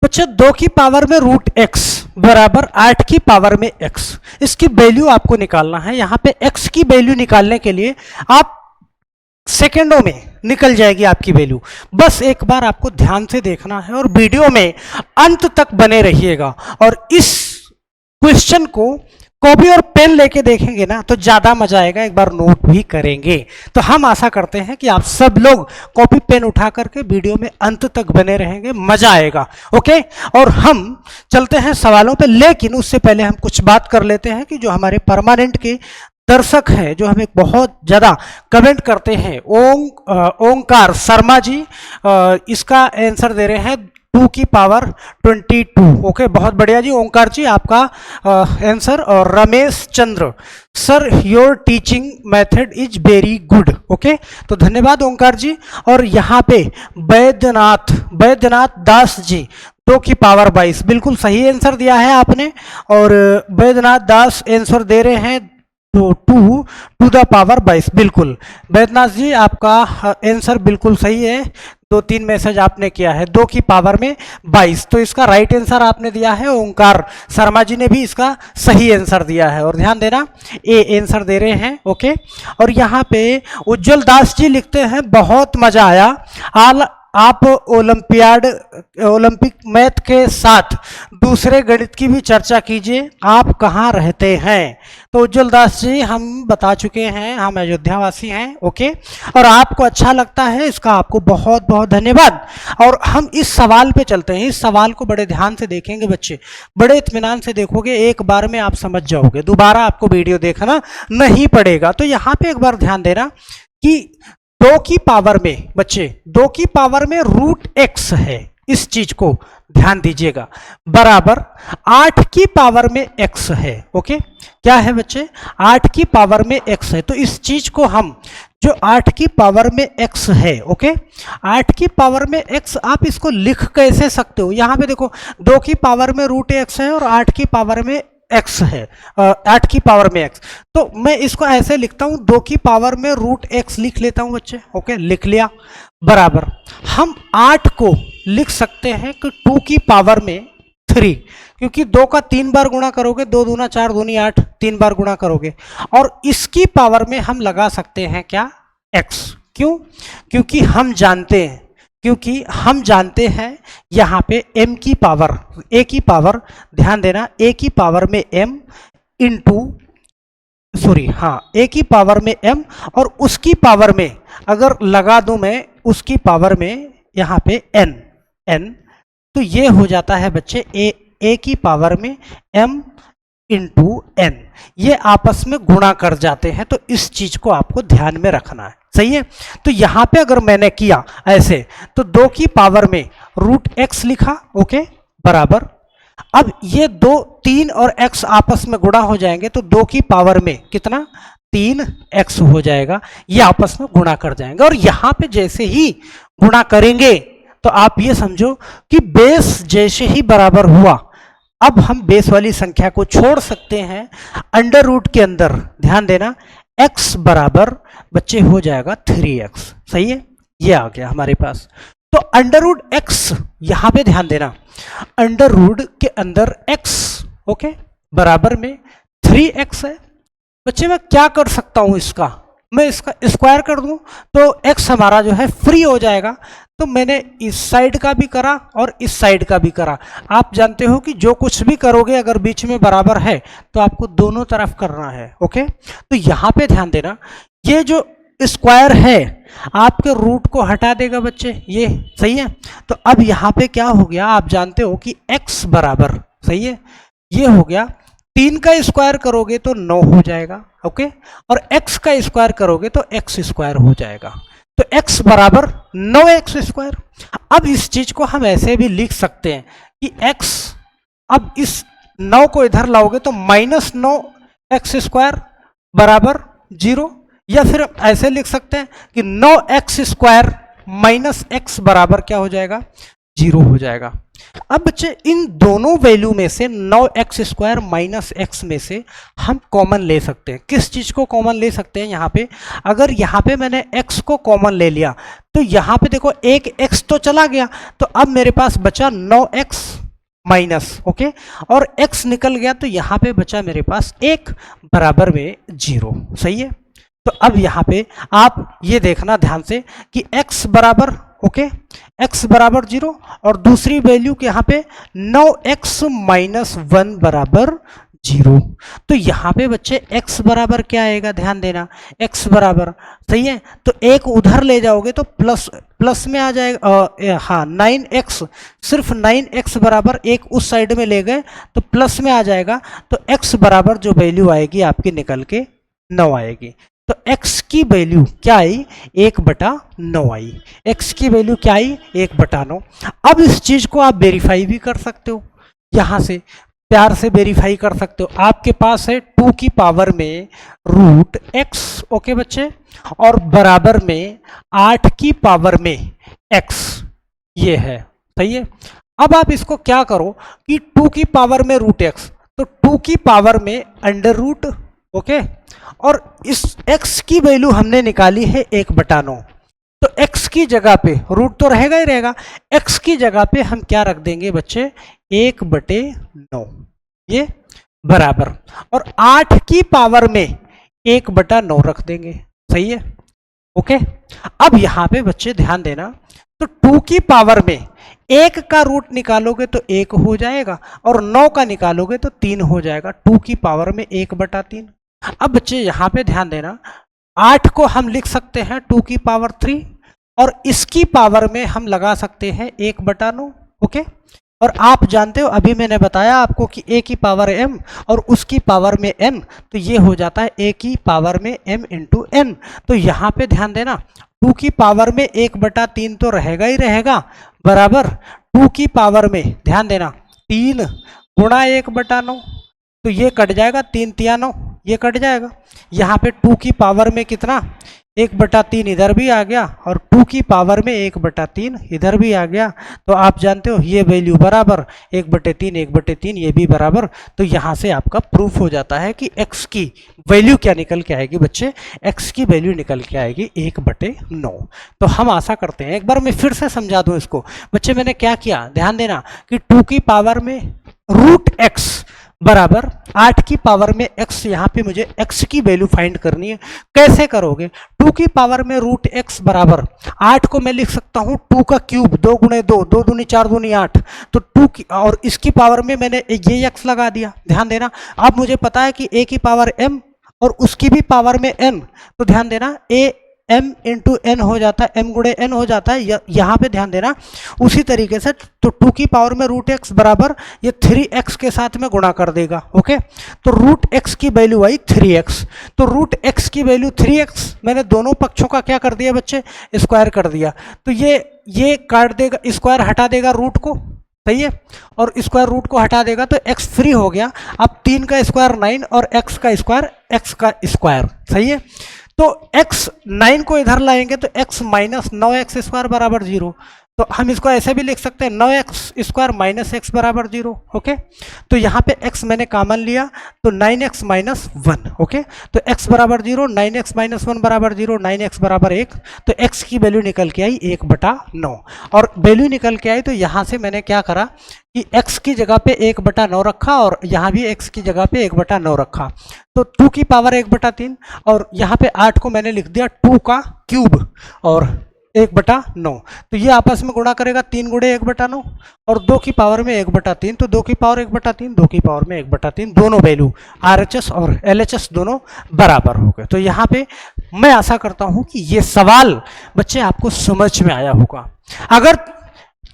बच्चे 2 की पावर में रूट एक्स बराबर 8 की पावर में एक्स, इसकी वैल्यू आपको निकालना है। यहां पे एक्स की वैल्यू निकालने के लिए आप सेकेंडों में निकल जाएगी आपकी वैल्यू। बस एक बार आपको ध्यान से देखना है और वीडियो में अंत तक बने रहिएगा। और इस क्वेश्चन को कॉपी और पेन लेके देखेंगे ना तो ज्यादा मजा आएगा, एक बार नोट भी करेंगे। तो हम आशा करते हैं कि आप सब लोग कॉपी पेन उठा करके वीडियो में अंत तक बने रहेंगे, मजा आएगा। ओके, और हम चलते हैं सवालों पे, लेकिन उससे पहले हम कुछ बात कर लेते हैं कि जो हमारे परमानेंट के दर्शक हैं, जो हमें बहुत ज्यादा कमेंट करते हैं, ओंकार शर्मा जी इसका आंसर दे रहे हैं 2 की पावर 22। ओके, बहुत बढ़िया जी ओंकार जी, आपका आंसर। और Ramesh Chandra sir, your teaching method is very good. Okay, तो धन्यवाद ओंकार जी। और यहाँ पे वैद्यनाथ दास जी 2 की पावर 22, बिल्कुल सही आंसर दिया है आपने। और वैद्यनाथ दास आंसर दे रहे हैं 2 टू द पावर 22, बिल्कुल वैद्यनाथ जी आपका आंसर बिल्कुल सही है। 2-3 मैसेज आपने किया है 2 की पावर में 22, तो इसका राइट आंसर आपने दिया है। ओंकार शर्मा जी ने भी इसका सही आंसर दिया है। और ध्यान देना, ए आंसर दे रहे हैं। ओके, और यहाँ पे उज्जवल दास जी लिखते हैं बहुत मजा आया, आप ओलंपिक मैथ के साथ दूसरे गणित की भी चर्चा कीजिए, आप कहाँ रहते हैं? तो उज्जवल दास जी हम बता चुके हैं, हम अयोध्या वासी हैं। ओके, और आपको अच्छा लगता है, इसका आपको बहुत बहुत धन्यवाद। और हम इस सवाल पे चलते हैं। इस सवाल को बड़े ध्यान से देखेंगे बच्चे, बड़े इत्मीनान से देखोगे, एक बार में आप समझ जाओगे, दोबारा आपको वीडियो देखना नहीं पड़ेगा। तो यहाँ पे एक बार ध्यान देना कि 2 की पावर में बच्चे 2 की पावर में रूट एक्स है, इस चीज को ध्यान दीजिएगा, बराबर 8 की पावर में एक्स है। ओके, क्या है बच्चे? 8 की पावर में एक्स है। तो इस चीज को हम, जो 8 की पावर में एक्स है, ओके, 8 की पावर में एक्स, आप इसको लिख कैसे सकते हो? यहां पे देखो 2 की पावर में रूट एक्स है और 8 की पावर में एक्स है, 8 की पावर में एक्स। तो मैं इसको ऐसे लिखता हूं, 2 की पावर में रूट एक्स लिख लेता हूं बच्चे। ओके, लिख लिया, बराबर हम 8 को लिख सकते हैं कि 2 की पावर में 3, क्योंकि 2 का 3 बार गुणा करोगे, 2 दूना 4 दूनी 8, 3 बार गुणा करोगे। और इसकी पावर में हम लगा सकते हैं क्या? एक्स। क्यों? क्योंकि हम जानते हैं यहाँ पे m की पावर, a की पावर, ध्यान देना, a की पावर में m इंटू, सॉरी हाँ, a की पावर में m और उसकी पावर में अगर लगा दूं मैं उसकी पावर में यहाँ पे n, तो ये हो जाता है बच्चे a की पावर में m इंटू n, ये आपस में गुणा कर जाते हैं। तो इस चीज को आपको ध्यान में रखना है, सही है। तो यहां पे अगर मैंने किया ऐसे, तो 2 की पावर में रूट एक्स लिखा, ओके, बराबर, अब ये 2, 3 और x आपस में गुणा हो जाएंगे, तो 2 की पावर में कितना? 3x हो जाएगा, ये आपस में गुणा कर जाएंगे। और यहां पे जैसे ही गुणा करेंगे तो आप ये समझो कि बेस जैसे ही बराबर हुआ, अब हम बेस वाली संख्या को छोड़ सकते हैं अंडर रूट के अंदर। ध्यान देना, x बराबर बच्चे हो जाएगा 3x, सही है, ये आ गया हमारे पास। तो अंडर रूट x, यहां पे ध्यान देना, अंडर रूट के अंदर x, ओके, बराबर में 3x है। बच्चे मैं क्या कर सकता हूं, इसका मैं इसका स्क्वायर कर दूं तो x हमारा जो है फ्री हो जाएगा। तो मैंने इस साइड का भी करा और इस साइड का भी करा। आप जानते हो कि जो कुछ भी करोगे अगर बीच में बराबर है तो आपको दोनों तरफ करना है। ओके, तो यहां पे ध्यान देना, ये जो स्क्वायर है आपके रूट को हटा देगा बच्चे, ये सही है। तो अब यहां पे क्या हो गया, आप जानते हो कि x बराबर, सही है, ये हो गया, 3 का स्क्वायर करोगे तो 9 हो जाएगा, ओके, और x का स्क्वायर करोगे तो x स्क्वायर हो जाएगा। तो x बराबर 9x स्क्वायर। अब इस चीज को हम ऐसे भी लिख सकते हैं कि x, अब इस 9 को इधर लाओगे तो -9x स्क्वायर बराबर 0, या फिर ऐसे लिख सकते हैं कि 9x स्क्वायर माइनस x बराबर क्या हो जाएगा? 0 हो जाएगा। अब बच्चे इन दोनों वैल्यू में से 9x² माइनस x में से हम कॉमन ले सकते हैं। किस चीज को कॉमन ले सकते हैं? यहाँ पे अगर यहाँ पे मैंने x को कॉमन ले लिया तो यहाँ पे देखो एक x तो चला गया, तो अब मेरे पास बचा 9x माइनस, ओके, और x निकल गया तो यहाँ पे बचा मेरे पास 1 बराबर में 0। सही है। तो अब यहाँ पे आप ये देखना ध्यान से कि x बराबर, ओके, x बराबर 0 और दूसरी वैल्यू के यहाँ पे 9x माइनस 1 बराबर 0। तो यहाँ पे बच्चे x बराबर क्या आएगा? ध्यान देना, x बराबर, सही है, तो एक उधर ले जाओगे तो प्लस में आ जाएगा, हाँ 9x, सिर्फ 9x बराबर एक उस साइड में ले गए तो प्लस में आ जाएगा, तो x बराबर जो वैल्यू आएगी आपकी निकल के 9 आएगी। तो x की वैल्यू क्या आई? 1/9 आई। x की वैल्यू क्या आई? 1/9। अब इस चीज को आप वेरीफाई भी कर सकते हो, यहां से प्यार से वेरीफाई कर सकते हो। आपके पास है 2 की पावर में √x, ओके बच्चे, और बराबर में 8 की पावर में x, ये है, सही है। अब आप इसको क्या करो कि 2 की पावर में √x, तो 2 की पावर में √, ओके, और इस x की वैल्यू हमने निकाली है 1/9, तो x की जगह पे रूट तो रहेगा ही रहेगा, x की जगह पे हम क्या रख देंगे बच्चे? 1/9, ये बराबर, और 8 की पावर में 1/9 रख देंगे। सही है, ओके। अब यहां पे बच्चे ध्यान देना, तो 2 की पावर में 1 का रूट निकालोगे तो 1 हो जाएगा और 9 का निकालोगे तो 3 हो जाएगा। 2 की पावर में 1/3। अब बच्चे यहां पे ध्यान देना, 8 को हम लिख सकते हैं 2 की पावर 3 और इसकी पावर में हम लगा सकते हैं 1/9, ओके। और आप जानते हो, अभी मैंने बताया आपको कि a की पावर m और उसकी पावर में n, तो ये हो जाता है a की पावर में m इंटू n। तो यहाँ पे ध्यान देना, 2 की पावर में 1/3 तो रहेगा ही रहेगा, बराबर 2 की पावर में ध्यान देना 3 गुणा 1/9, तो ये कट जाएगा, 3 तिया 9, ये कट जाएगा। यहाँ पे 2 की पावर में कितना? 1/3 इधर भी आ गया और 2 की पावर में 1/3 इधर भी आ गया। तो आप जानते हो ये वैल्यू बराबर 1/3, 1/3 ये भी बराबर। तो यहाँ से आपका प्रूफ हो जाता है कि x की वैल्यू क्या निकल के आएगी बच्चे? x की वैल्यू निकल के आएगी 1/9। तो हम आशा करते हैं, एक बार मैं फिर से समझा दूं इसको बच्चे। मैंने क्या किया ध्यान देना कि 2 की पावर में √x बराबर 8 की पावर में x, यहाँ पे मुझे x की वैल्यू फाइंड करनी है। कैसे करोगे? 2 की पावर में √x बराबर 8 को मैं लिख सकता हूँ 2 का क्यूब, 2 गुणे 2, 2 दूनी 4 दूनी 8, तो 2 की और इसकी पावर में मैंने ये x लगा दिया। ध्यान देना, अब मुझे पता है कि a की पावर m और उसकी भी पावर में n, तो ध्यान देना a m इंटू एन हो जाता है, m गुणे n हो जाता है। यहाँ पे ध्यान देना उसी तरीके से, तो 2 की पावर में √x बराबर ये 3x के साथ में गुणा कर देगा, ओके। तो √x की वैल्यू आई 3x, तो √x की वैल्यू 3x, मैंने दोनों पक्षों का क्या कर दिया बच्चे? स्क्वायर कर दिया। तो ये काट देगा, स्क्वायर हटा देगा रूट को, सही है, और स्क्वायर रूट को हटा देगा तो x फ्री हो गया। अब 3 का स्क्वायर 9 और x का स्क्वायर x का स्क्वायर, सही है। तो x 9 को इधर लाएंगे तो x माइनस 9x² बराबर 0। तो हम इसको ऐसे भी लिख सकते हैं 9x² माइनस x बराबर 0, ओके। तो यहाँ पे x मैंने कॉमन लिया तो 9x माइनस 1, ओके। तो x बराबर 0, 9x माइनस 1 बराबर 0, 9x बराबर 1, तो x की वैल्यू निकल के आई 1/9। और वैल्यू निकल के आई तो यहाँ से मैंने क्या करा कि x की जगह पे 1/9 रखा और यहाँ भी x की जगह पे 1/9 रखा। तो 2 की पावर 1/3 और यहाँ पे 8 को मैंने लिख दिया 2 का क्यूब और 1/9, तो ये आपस में गुणा करेगा 3 गुणे 1/9 और 2 की पावर में 1/3, तो 2 की पावर 1/3, 2 की पावर में 1/3, दोनों वैल्यू RHS और LHS दोनों बराबर हो गए। तो यहाँ पे मैं आशा करता हूँ कि ये सवाल बच्चे आपको समझ में आया होगा। अगर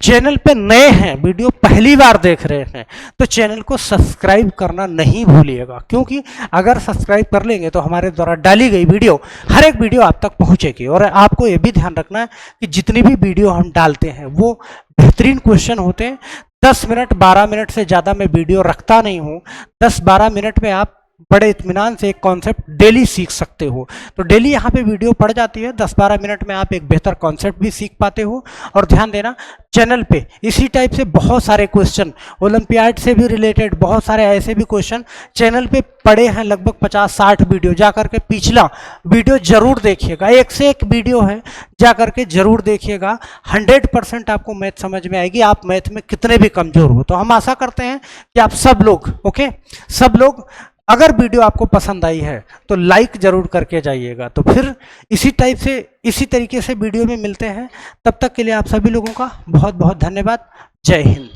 चैनल पे नए हैं, वीडियो पहली बार देख रहे हैं, तो चैनल को सब्सक्राइब करना नहीं भूलिएगा, क्योंकि अगर सब्सक्राइब कर लेंगे तो हमारे द्वारा डाली गई वीडियो, हर एक वीडियो आप तक पहुंचेगी। और आपको ये भी ध्यान रखना है कि जितनी भी वीडियो हम डालते हैं वो बेहतरीन क्वेश्चन होते हैं। 10 मिनट 12 मिनट से ज़्यादा मैं वीडियो रखता नहीं हूँ। 10-12 मिनट में आप बड़े इत्मीनान से एक कॉन्सेप्ट डेली सीख सकते हो। तो डेली यहाँ पे वीडियो पड़ जाती है, 10-12 मिनट में आप एक बेहतर कॉन्सेप्ट भी सीख पाते हो। और ध्यान देना, चैनल पे इसी टाइप से बहुत सारे क्वेश्चन, ओलंपियाड से भी रिलेटेड बहुत सारे ऐसे भी क्वेश्चन चैनल पे पड़े हैं, लगभग 50-60 वीडियो। जा करके पिछला वीडियो जरूर देखिएगा, एक से एक वीडियो है, जा करके जरूर देखिएगा। 100% आपको मैथ समझ में आएगी, आप मैथ में कितने भी कमजोर हो। तो हम आशा करते हैं कि आप सब लोग, ओके, सब लोग, अगर वीडियो आपको पसंद आई है तो लाइक जरूर करके जाइएगा। तो फिर इसी टाइप से, इसी तरीके से वीडियो में मिलते हैं। तब तक के लिए आप सभी लोगों का बहुत बहुत धन्यवाद। जय हिंद।